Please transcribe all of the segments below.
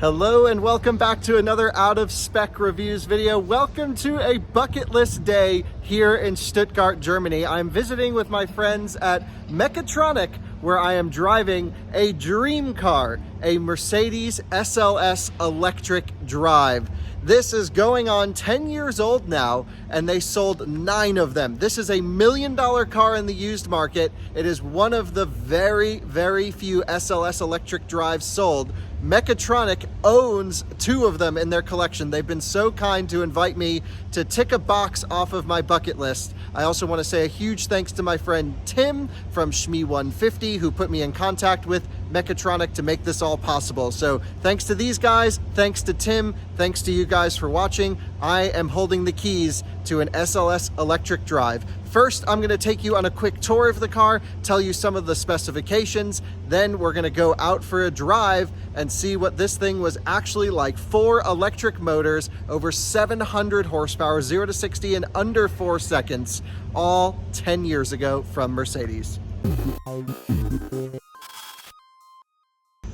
Hello and welcome back to another Out of Spec Reviews video. Welcome to a bucket list day here in Stuttgart, Germany. I'm visiting with my friends at Mechatronik, where I am driving a dream car, a Mercedes SLS electric drive. This is going on 10 years old now, and they sold 9 of them. This is a $1 million car in the used market. It is one of the very, very few SLS electric drives sold. Mechatronik owns 2 of them in their collection. They've been so kind to invite me to tick a box off of my bucket list. I also want to say a huge thanks to my friend Tim from Shmee150 who put me in contact with Mechatronik to make this all possible. So thanks to these guys, thanks to Tim, thanks to you guys for watching. I am holding the keys to an SLS electric drive. First, I'm going to take you on a quick tour of the car, tell you some of the specifications, then we're going to go out for a drive and see what this thing was actually like. 4 electric motors, over 700 horsepower, 0 to 60 in under 4 seconds, all 10 years ago from Mercedes.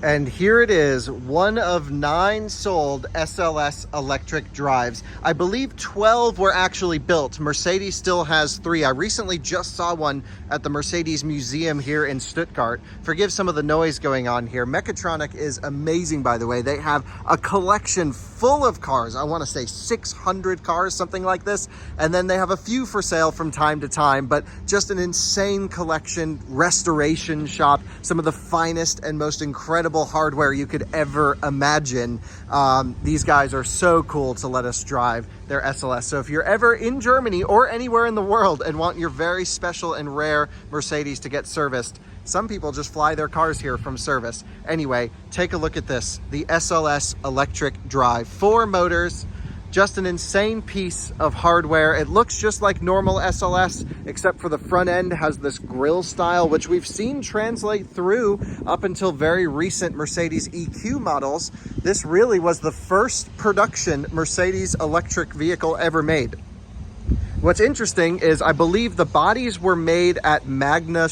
And here it is, one of 9 sold SLS electric drives. I believe 12 were actually built. Mercedes still has 3. I recently just saw one at the Mercedes Museum here in Stuttgart. Forgive some of the noise going on here. Mechatronik is amazing, by the way. They have a collection full of cars. I want to say 600 cars, something like this. And then they have a few for sale from time to time, but just an insane collection, restoration shop, some of the finest and most incredible hardware you could ever imagine. These guys are so cool to let us drive their SLS. So if you're ever in Germany or anywhere in the world and want your very special and rare Mercedes to get serviced, some people just fly their cars here from service. Anyway, take a look at this, the SLS electric drive. 4 motors, just an insane piece of hardware. It looks just like normal SLS, except for the front end has this grille style, which we've seen translate through up until very recent Mercedes EQ models. This really was the first production Mercedes electric vehicle ever made. What's interesting is I believe the bodies were made at Magna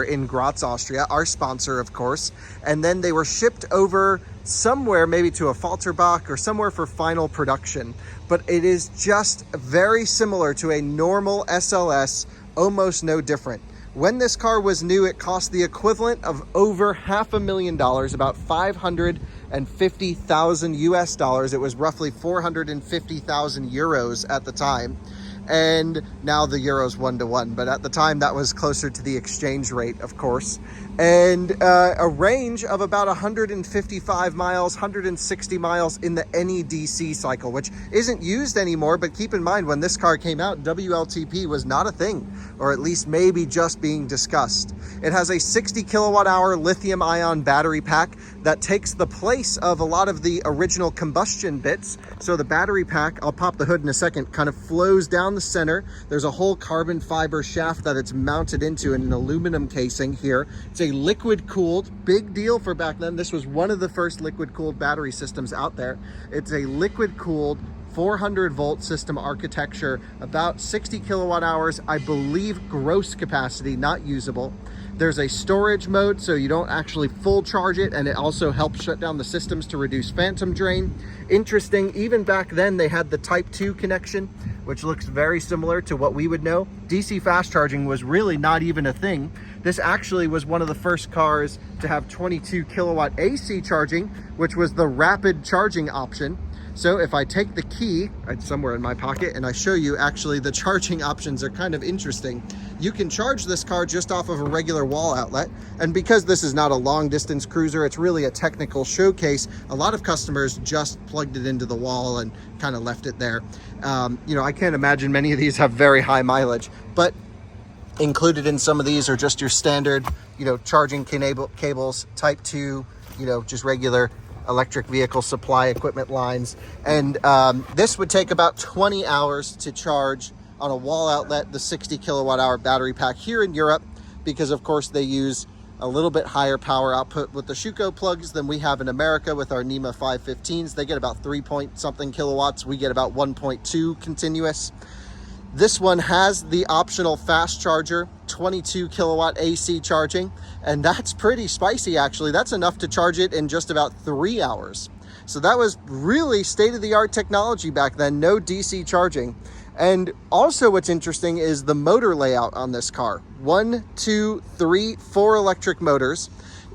in Graz, Austria, our sponsor, of course, and then they were shipped over somewhere, maybe to a Falterbach or somewhere for final production. But it is just very similar to a normal SLS, almost no different. When this car was new, it cost the equivalent of over $500,000, about 550,000 US dollars. It was roughly 450,000 euros at the time. And now the euro's 1-to-1, but at the time that was closer to the exchange rate, of course. And a range of about 155 miles, 160 miles in the NEDC cycle, which isn't used anymore. But keep in mind, when this car came out, WLTP was not a thing, or at least maybe just being discussed. It has a 60 kilowatt hour lithium ion battery pack that takes the place of a lot of the original combustion bits. So the battery pack, I'll pop the hood in a second, kind of flows down the center. There's a whole carbon fiber shaft that it's mounted into in an aluminum casing here. It's a liquid cooled, big deal for back then. This was one of the first liquid cooled battery systems out there. It's a liquid cooled 400 volt system architecture, about 60 kilowatt hours, I believe gross capacity, not usable. There's a storage mode, so you don't actually full charge it, and it also helps shut down the systems to reduce phantom drain. Interesting, even back then they had the Type 2 connection, which looks very similar to what we would know. DC fast charging was really not even a thing. This actually was one of the first cars to have 22 kilowatt AC charging, which was the rapid charging option. So if I take the key, it's somewhere in my pocket, and I show you, actually the charging options are kind of interesting. You can charge this car just off of a regular wall outlet. And because this is not a long distance cruiser, it's really a technical showcase. A lot of customers just plugged it into the wall and kind of left it there. I can't imagine many of these have very high mileage, but included in some of these are just your standard, charging cables, Type 2, just regular electric vehicle supply equipment lines. And this would take about 20 hours to charge on a wall outlet, the 60 kilowatt hour battery pack here in Europe, because of course they use a little bit higher power output with the Schuko plugs than we have in America with our NEMA 515s. They get about 3 point something kilowatts. We get about 1.2 continuous. This one has the optional fast charger, 22 kilowatt AC charging, and that's pretty spicy actually. That's enough to charge it in just about 3 hours. So that was really state-of-the-art technology back then, no DC charging. And also what's interesting is the motor layout on this car. 1, 2, 3, 4 electric motors.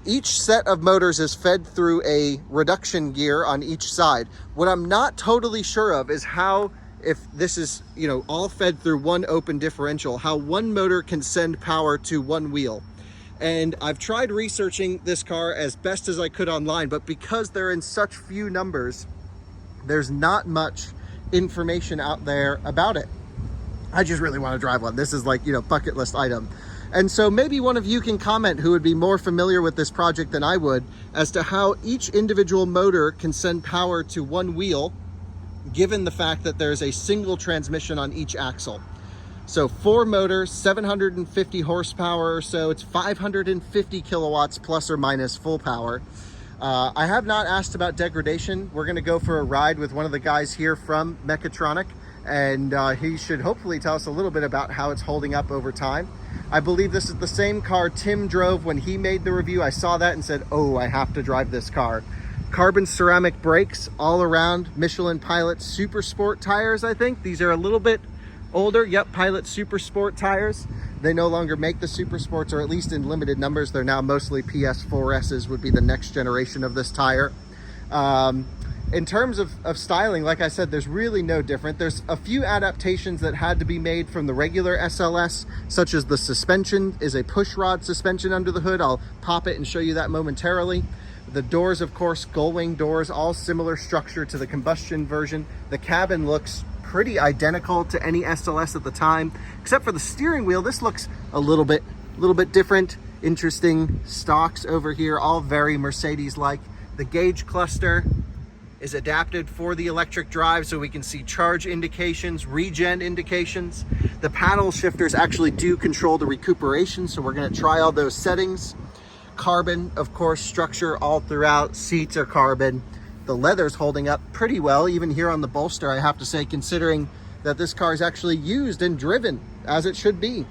Each set of motors is fed through a reduction gear on each side. What I'm not totally sure of is how, if this is, you know, all fed through one open differential, how one motor can send power to one wheel. And I've tried researching this car as best as I could online, but because they're in such few numbers, there's not much information out there about it. I just really want to drive one. This is like, you know, bucket list item. And so maybe one of you can comment who would be more familiar with this project than I would as to how each individual motor can send power to one wheel, given the fact that there's a single transmission on each axle. So 4 motors, 750 horsepower or so. It's 550 kilowatts plus or minus full power. I have not asked about degradation. We're gonna go for a ride with one of the guys here from Mechatronik, and he should hopefully tell us a little bit about how it's holding up over time. I believe this is the same car Tim drove when he made the review. I saw that and said, oh, I have to drive this car. Carbon ceramic brakes all around, Michelin Pilot Super Sport tires, I think. These are a little bit older. Yep, Pilot Super Sport tires. They no longer make the Super Sports, or at least in limited numbers. They're now mostly PS4Ss would be the next generation of this tire. In terms of styling, like I said, there's really no different. There's a few adaptations that had to be made from the regular SLS, such as the suspension is a push rod suspension under the hood. I'll pop it and show you that momentarily. The doors, of course, gull-wing doors, all similar structure to the combustion version. The cabin looks pretty identical to any SLS at the time, except for the steering wheel. This looks a little bit different. Interesting stalks over here, all very Mercedes-like. The gauge cluster is adapted for the electric drive, so we can see charge indications, regen indications. The paddle shifters actually do control the recuperation, so we're gonna try all those settings. Carbon, of course, structure all throughout. Seats are carbon. The leather's holding up pretty well, even here on the bolster, I have to say, considering that this car is actually used and driven as it should be.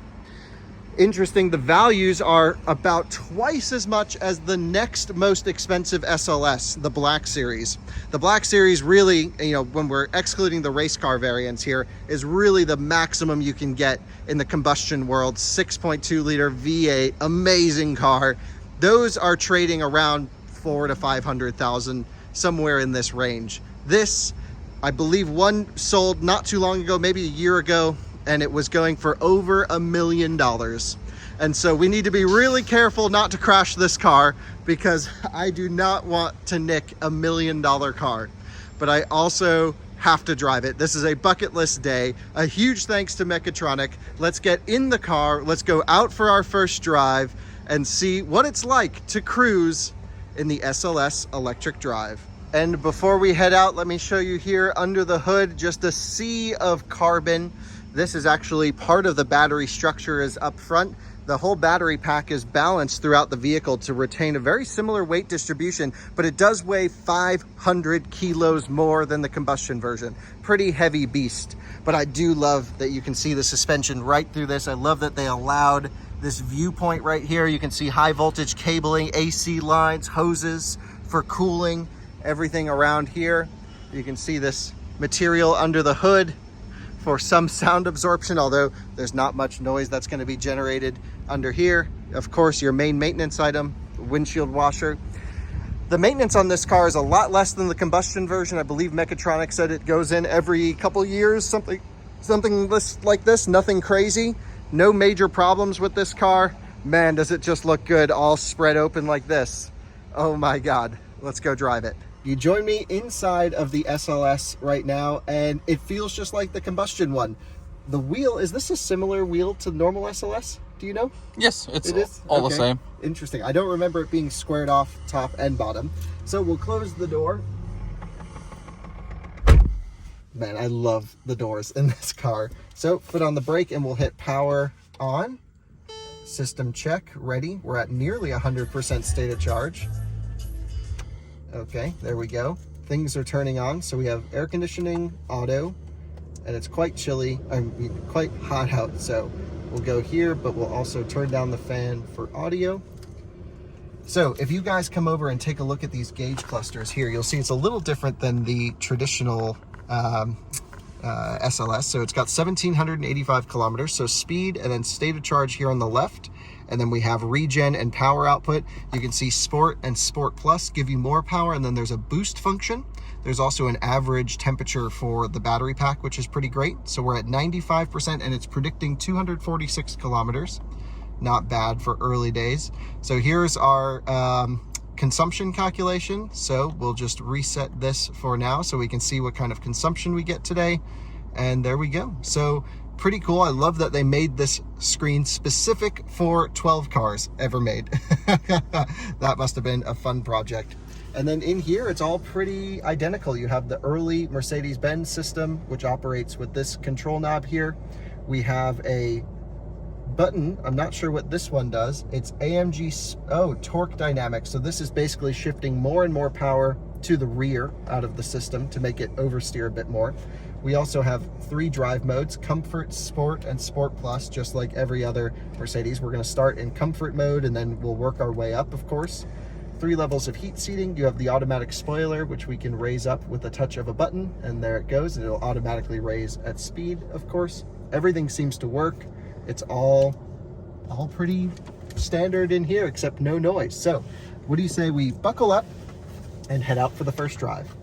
Interesting, the values are about twice as much as the next most expensive SLS, the Black Series. The Black Series really, you know, when we're excluding the race car variants here, is really the maximum you can get in the combustion world. 6.2 liter V8, amazing car. Those are trading around 400,000 to 500,000, somewhere in this range. This, I believe one sold not too long ago, maybe a year ago, and it was going for over $1 million. And so we need to be really careful not to crash this car, because I do not want to nick $1 million car. But I also have to drive it. This is a bucket list day. A huge thanks to Mechatronik. Let's get in the car. Let's go out for our first drive and see what it's like to cruise in the SLS electric drive. And before we head out, let me show you here under the hood, just a sea of carbon. This is actually part of the battery structure is up front. The whole battery pack is balanced throughout the vehicle to retain a very similar weight distribution, but it does weigh 500 kilos more than the combustion version. Pretty heavy beast. But I do love that you can see the suspension right through this. I love that they allowed this viewpoint right here. You can see high voltage cabling, AC lines, hoses for cooling, everything around here. You can see this material under the hood for some sound absorption, although there's not much noise that's going to be generated under here. Of course, your main maintenance item, windshield washer. The maintenance on this car is a lot less than the combustion version. I believe Mechatronik said it goes in every couple years, something like this, nothing crazy. No major problems with this car. Man, does it just look good all spread open like this. Oh my God, let's go drive it. You join me inside of the SLS right now, and it feels just like the combustion one. The wheel, is this a similar wheel to normal SLS? Do you know? Yes, it is all the same. Interesting. I don't remember it being squared off top and bottom. So we'll close the door. Man, I love the doors in this car. So foot on the brake and we'll hit power on. System check, ready. We're at nearly 100% state of charge. Okay, there we go. Things are turning on. So we have air conditioning, auto, and it's quite chilly, I mean, quite hot out. So we'll go here, but we'll also turn down the fan for audio. So if you guys come over and take a look at these gauge clusters here, you'll see it's a little different than the traditional SLS. So it's got 1,785 kilometers, so speed and then state of charge here on the left. And then we have regen and power output. You can see Sport and Sport Plus give you more power, and then there's a boost function. There's also an average temperature for the battery pack, which is pretty great. So we're at 95% and it's predicting 246 kilometers. Not bad for early days. So here's our consumption calculation. So we'll just reset this for now so we can see what kind of consumption we get today. And there we go. So pretty cool. I love that they made this screen specific for 12 cars ever made. That must have been a fun project. And then in here, it's all pretty identical. You have the early Mercedes-Benz system, which operates with this control knob here. We have a button. I'm not sure what this one does. It's AMG, torque dynamics. So this is basically shifting more and more power to the rear out of the system to make it oversteer a bit more. We also have 3 drive modes: Comfort, Sport, and Sport Plus, just like every other Mercedes. We're going to start in Comfort mode and then we'll work our way up, of course. 3 levels of heat seating. You have the automatic spoiler, which we can raise up with a touch of a button, and there it goes. And it'll automatically raise at speed, of course. Everything seems to work. It's all pretty standard in here, except no noise. So what do you say we buckle up and head out for the first drive?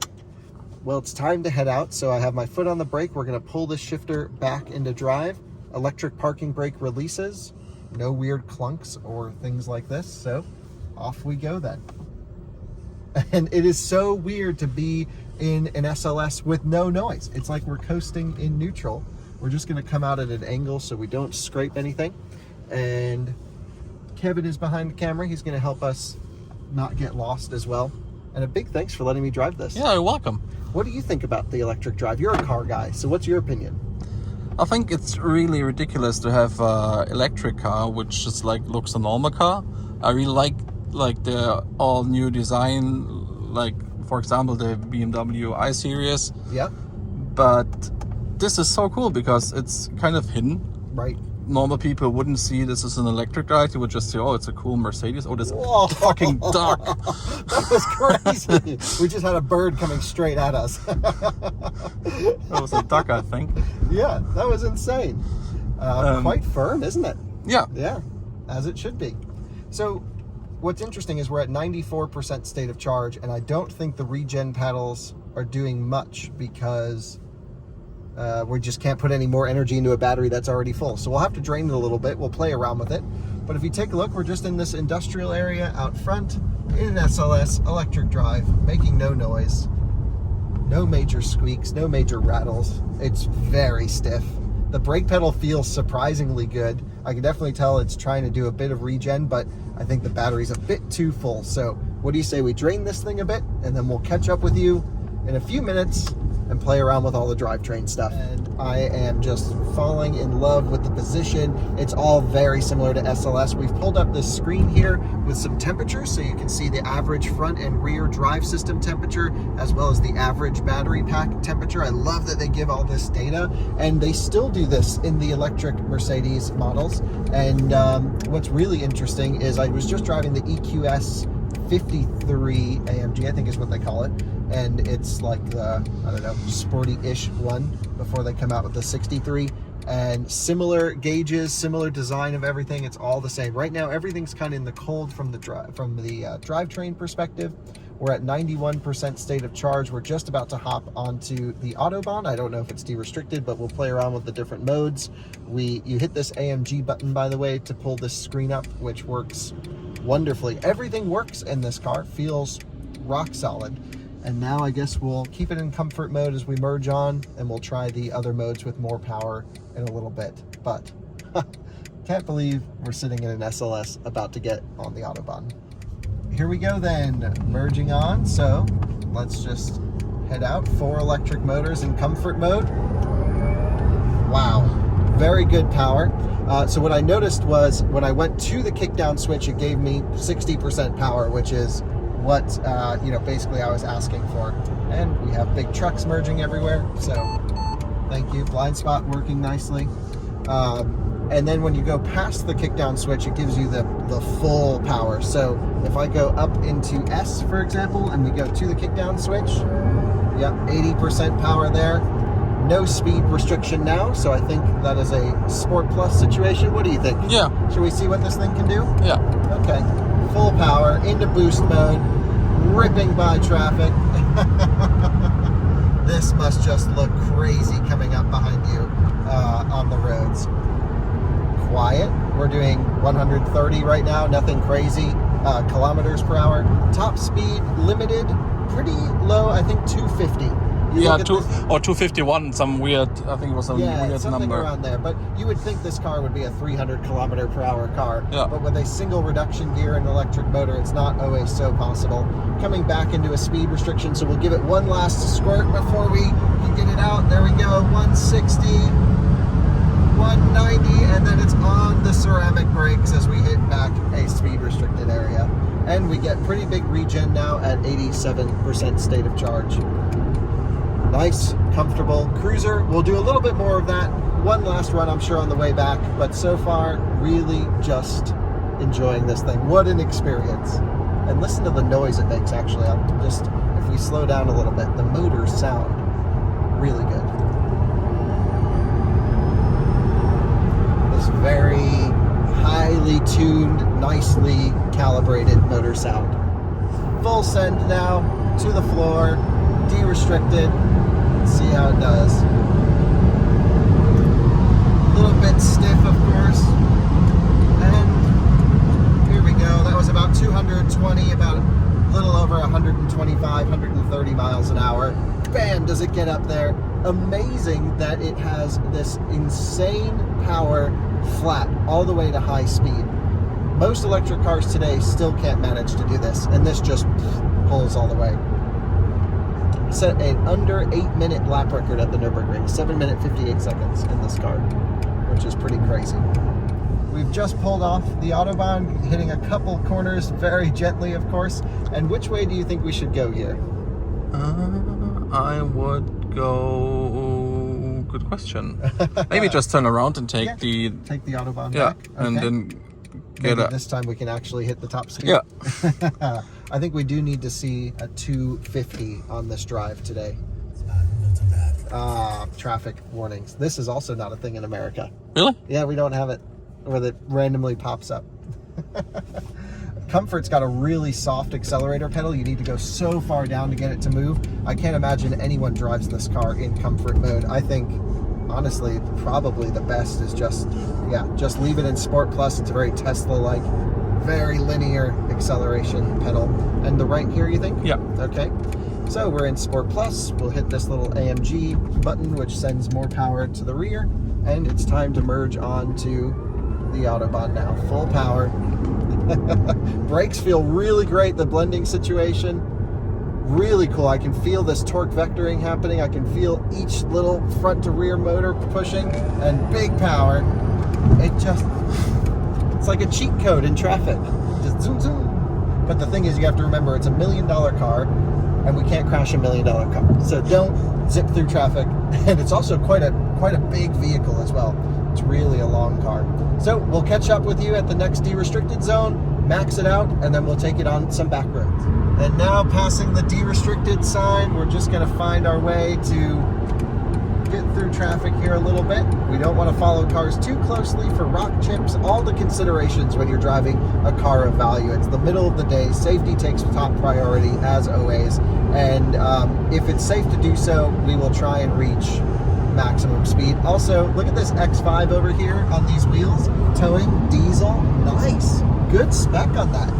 Well, it's time to head out. So I have my foot on the brake. We're going to pull this shifter back into drive. Electric parking brake releases. No weird clunks or things like this. So off we go then. And it is so weird to be in an SLS with no noise. It's like we're coasting in neutral. We're just going to come out at an angle so we don't scrape anything. And Kevin is behind the camera. He's going to help us not get lost as well. And a big thanks for letting me drive this. Yeah, you're welcome. What do you think about the electric drive? You're a car guy, so what's your opinion? I think it's really ridiculous to have an electric car which just like looks a normal car. I really like the all new design, like for example the BMW i-Series. Yeah. But this is so cool because it's kind of hidden. Right. Normal people wouldn't see this as an electric drive. They would just say, oh, it's a cool Mercedes. Oh, this Whoa. fucking duck. That was crazy. We just had a bird coming straight at us. That was a duck, I think. Yeah, that was insane. Quite firm, isn't it? Yeah. Yeah, as it should be. So what's interesting is we're at 94% state of charge, and I don't think the regen pedals are doing much because we just can't put any more energy into a battery that's already full. So we'll have to drain it a little bit. We'll play around with it. But if you take a look, we're just in this industrial area out front in an SLS electric drive, making no noise. No major squeaks, no major rattles. It's very stiff. The brake pedal feels surprisingly good. I can definitely tell it's trying to do a bit of regen, but I think the battery's a bit too full. So what do you say we drain this thing a bit, and then we'll catch up with you in a few minutes and play around with all the drivetrain stuff. And I am just falling in love with the position. It's all very similar to SLS. We've pulled up this screen here with some temperatures so you can see the average front and rear drive system temperature as well as the average battery pack temperature. I love that they give all this data, and they still do this in the electric Mercedes models. And what's really interesting is I was just driving the EQS 53 AMG, I think is what they call it, and it's like the, I don't know, sporty-ish one before they come out with the 63, and similar gauges, similar design of everything. It's all the same. Right now everything's kind of in the cold from the drivetrain perspective. We're at 91% state of charge. We're just about to hop onto the Autobahn. I don't know if it's de-restricted, but we'll play around with the different modes. You hit this AMG button, by the way, to pull this screen up, which works wonderfully. Everything works in this car, feels rock solid. And now I guess we'll keep it in comfort mode as we merge on, and we'll try the other modes with more power in a little bit. But can't believe we're sitting in an SLS about to get on the Autobahn. Here we go then, merging on. So let's just head out. 4 electric motors in comfort mode. Wow, very good power. So what I noticed was when I went to the kickdown switch, it gave me 60% power, which is what basically I was asking for. And we have big trucks merging everywhere, so thank you. Blind spot working nicely. And then when you go past the kickdown switch, it gives you the full power. So if I go up into S, for example, and we go to the kickdown switch, yep, 80% power there. No speed restriction now, so I think that is a Sport Plus situation. What do you think? Yeah. Should we see what this thing can do? Yeah. Okay. Full power, into boost mode, ripping by traffic. This must just look crazy coming up behind you on the roads. Quiet. We're doing 130 right now, nothing crazy. Kilometers per hour. Top speed limited, pretty low, I think 250. Yeah, 251, some weird, I think it was a weird something number. around there. But you would think this car would be a 300 kilometer per hour car. Yeah. But with a single reduction gear and electric motor, it's not always so possible. Coming back into a speed restriction, so we'll give it one last squirt before we can get it out. There we go, 160, 190, and then it's on the ceramic brakes as we hit back a speed restricted area. And we get pretty big regen now at 87% state of charge. Nice, comfortable cruiser. We'll do a little bit more of that. One last run, I'm sure, on the way back. But so far, really just enjoying this thing. What an experience. And listen to the noise it makes, actually. If we slow down a little bit, the motors sound really good. This very highly tuned, nicely calibrated motor sound. Full send now to the floor, de-restricted. See how it does. A little bit stiff, of course. And here we go. That was about 220, about a little over 125, 130 miles an hour. Bam, does it get up there. Amazing that it has this insane power flat all the way to high speed. Most electric cars today still can't manage to do this, and this just pulls all the way. Set an under 8-minute lap record at the Nürburgring, 7 minutes 58 seconds in this car, which is pretty crazy. We've just pulled off the Autobahn, hitting a couple corners very gently, of course. And which way do you think we should go here? I would go. Good question. Maybe just turn around and take the Autobahn yeah, back. and Okay. then Maybe get this time we can actually hit the top speed. Yeah. I think we do need to see a 250 on this drive today. Traffic warnings. This is also not a thing in America. Really? Yeah, we don't have it where it randomly pops up. Comfort's got a really soft accelerator pedal. You need to go so far down to get it to move. I can't imagine anyone drives this car in comfort mode. I think, honestly, probably the best is just leave it in Sport Plus. It's a very Tesla-like, very linear acceleration pedal. And the right here, you think? Yeah. Okay. So we're in Sport Plus. We'll hit this little AMG button, which sends more power to the rear. And it's time to merge onto the Autobahn now. Full power. Brakes feel really great. The blending situation, really cool. I can feel this torque vectoring happening. I can feel each little front to rear motor pushing, and big power. It's like a cheat code in traffic. Just zoom, zoom. But the thing is, you have to remember, it's $1 million car, and we can't crash $1 million car. So don't zip through traffic. And it's also quite a big vehicle as well. It's really a long car. So we'll catch up with you at the next de-restricted zone, max it out, and then we'll take it on some back roads. And now, passing the de-restricted sign, we're just gonna find our way to get through traffic here a little bit. We don't want to follow cars too closely for rock chips, all the considerations when you're driving a car of value. It's the middle of the day. Safety takes top priority, as always. And if it's safe to do so, we will try and reach maximum speed. Also, look at this X5 over here on these wheels, towing diesel. Nice, good spec on that.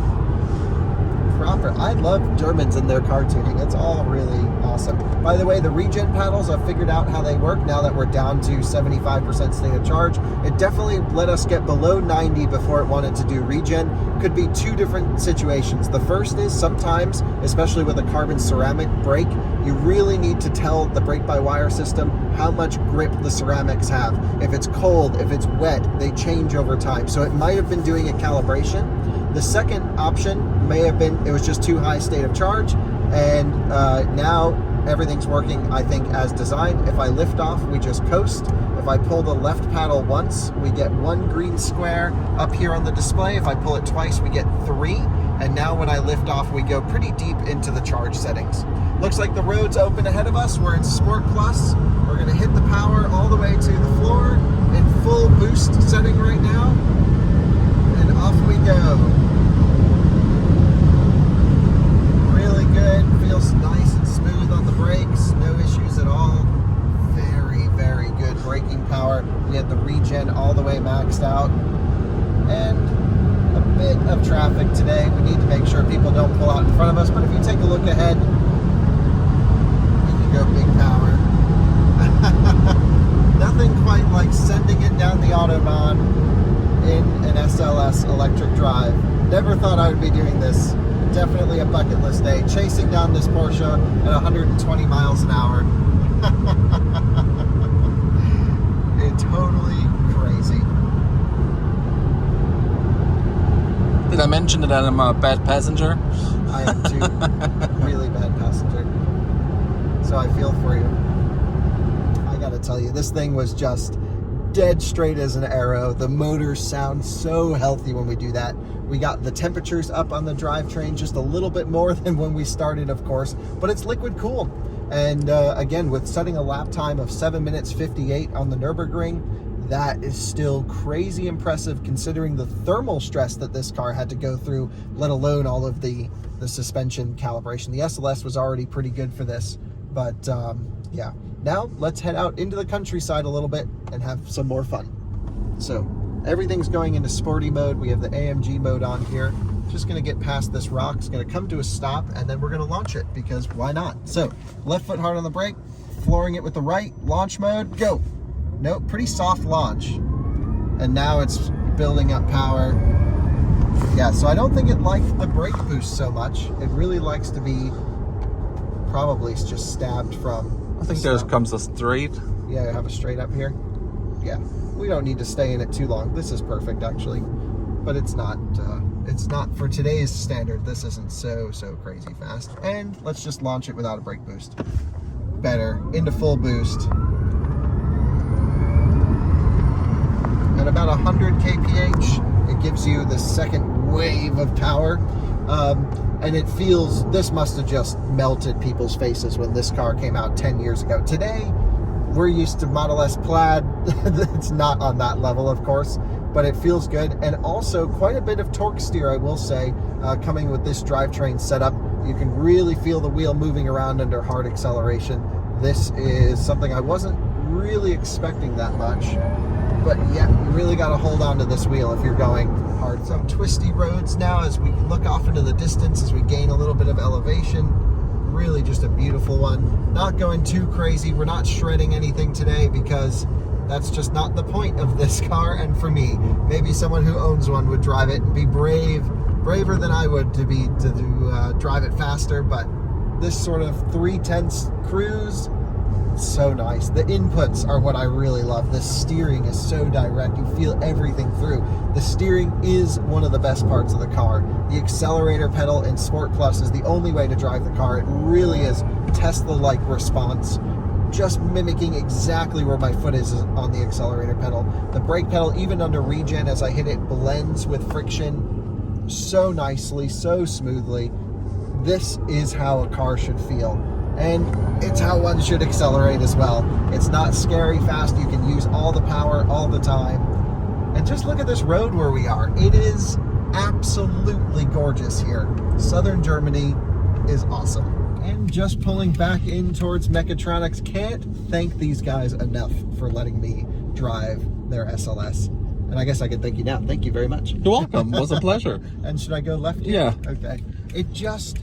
Proper. I love Germans and their car tuning. It's all really awesome. By the way, the regen paddles, I've figured out how they work now that we're down to 75% state of charge. It definitely let us get below 90 before it wanted to do regen. Could be two different situations. The first is sometimes, especially with a carbon ceramic brake, you really need to tell the brake-by-wire system how much grip the ceramics have. If it's cold, if it's wet, they change over time. So it might have been doing a calibration. The second option may have been it was just too high state of charge, and now everything's working, I think, as designed. If I lift off, we just coast, If I pull the left paddle once, we get 1 green square up here on the display. If I pull it twice, we get 3. And now when I lift off, we go pretty deep into the charge settings. Looks like the road's open ahead of us. We're in Sport Plus. We're gonna hit the power all the way to the floor in full boost setting right now. And off we go. Really good, feels nice and smooth on the brakes, no issues at all. Very, very good braking power. We had the regen all the way maxed out. And a bit of traffic today. We need to make sure people don't pull out in front of us, but if you take a look ahead, you can go big power. Nothing quite like sending it down the Autobahn in an SLS electric drive. Never thought I would be doing this. Definitely a bucket list day. Chasing down this Porsche at 120 miles an hour. It's totally crazy. Did I mention that I'm a bad passenger? I am too. Really bad passenger. So I feel for you. I gotta tell you, this thing was just dead straight as an arrow. The motors sound so healthy when we do that. We got the temperatures up on the drivetrain just a little bit more than when we started, of course, but it's liquid cool. And again, with setting a lap time of 7 minutes 58 on the Nürburgring, that is still crazy impressive considering the thermal stress that this car had to go through, let alone all of the suspension calibration. The SLS was already pretty good for this, but yeah. Now let's head out into the countryside a little bit and have some more fun. So everything's going into sporty mode. We have the AMG mode on here. Just gonna get past this rock. It's gonna come to a stop and then we're gonna launch it because why not? So left foot hard on the brake, flooring it with the right, launch mode, go. Nope, pretty soft launch. And now it's building up power. Yeah, so I don't think it likes the brake boost so much. It really likes to be probably just stabbed from. I think there comes a straight. Yeah, I have a straight up here. Yeah, we don't need to stay in it too long. This is perfect actually, but it's not for today's standard. This isn't so crazy fast. And let's just launch it without a brake boost. Better, into full boost. At about 100 kph, it gives you the second wave of power. And it feels, this must have just melted people's faces when this car came out 10 years ago. Today, we're used to Model S Plaid. It's not on that level, of course, but it feels good. And also quite a bit of torque steer, I will say, coming with this drivetrain setup. You can really feel the wheel moving around under hard acceleration. This is something I wasn't really expecting that much. But yeah, you really got to hold on to this wheel if you're going hard. Some twisty roads now as we look off into the distance as we gain a little bit of elevation. Really just a beautiful one. Not going too crazy. We're not shredding anything today because that's just not the point of this car. And for me, maybe someone who owns one would drive it and be braver than I would to drive it faster. But this sort of 3/10 cruise, so nice. The inputs are what I really love. The steering is so direct. You feel everything through. The steering is one of the best parts of the car. The accelerator pedal in Sport Plus is the only way to drive the car. It really is Tesla-like response, just mimicking exactly where my foot is on the accelerator pedal. The brake pedal, even under regen, as I hit it, blends with friction so nicely, so smoothly. This is how a car should feel. And it's how one should accelerate as well. It's not scary fast. You can use all the power all the time. And just look at this road where we are. It is absolutely gorgeous here. Southern Germany is awesome. And just pulling back in towards Mechatronics. Can't thank these guys enough for letting me drive their SLS. And I guess I can thank you now. Thank you very much. You're welcome. It was a pleasure. And should I go left here? Yeah. Okay. It just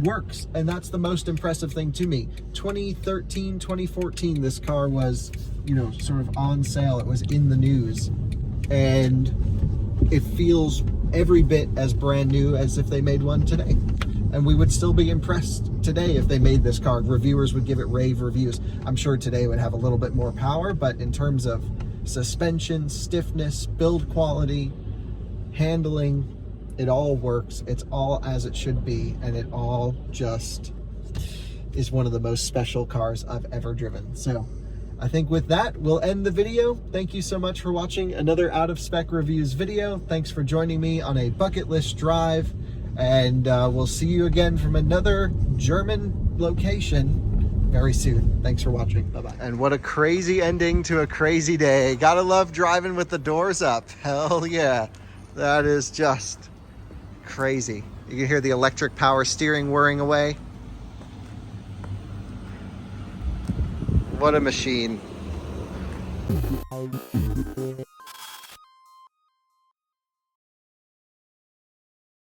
works, and that's the most impressive thing to me. 2013, 2014, this car was, sort of on sale. It was in the news, and it feels every bit as brand new as if they made one today. And we would still be impressed today if they made this car. Reviewers would give it rave reviews. I'm sure today would have a little bit more power, but in terms of suspension, stiffness, build quality, handling, it all works. It's all as it should be, and it all just is one of the most special cars I've ever driven. So I think with that, we'll end the video. Thank you so much for watching another Out of Spec Reviews video. Thanks for joining me on a bucket list drive. And we'll see you again from another German location very soon. Thanks for watching. Bye-bye. And what a crazy ending to a crazy day. Gotta love driving with the doors up. Hell yeah. That is just crazy. You can hear the electric power steering whirring away. What a machine.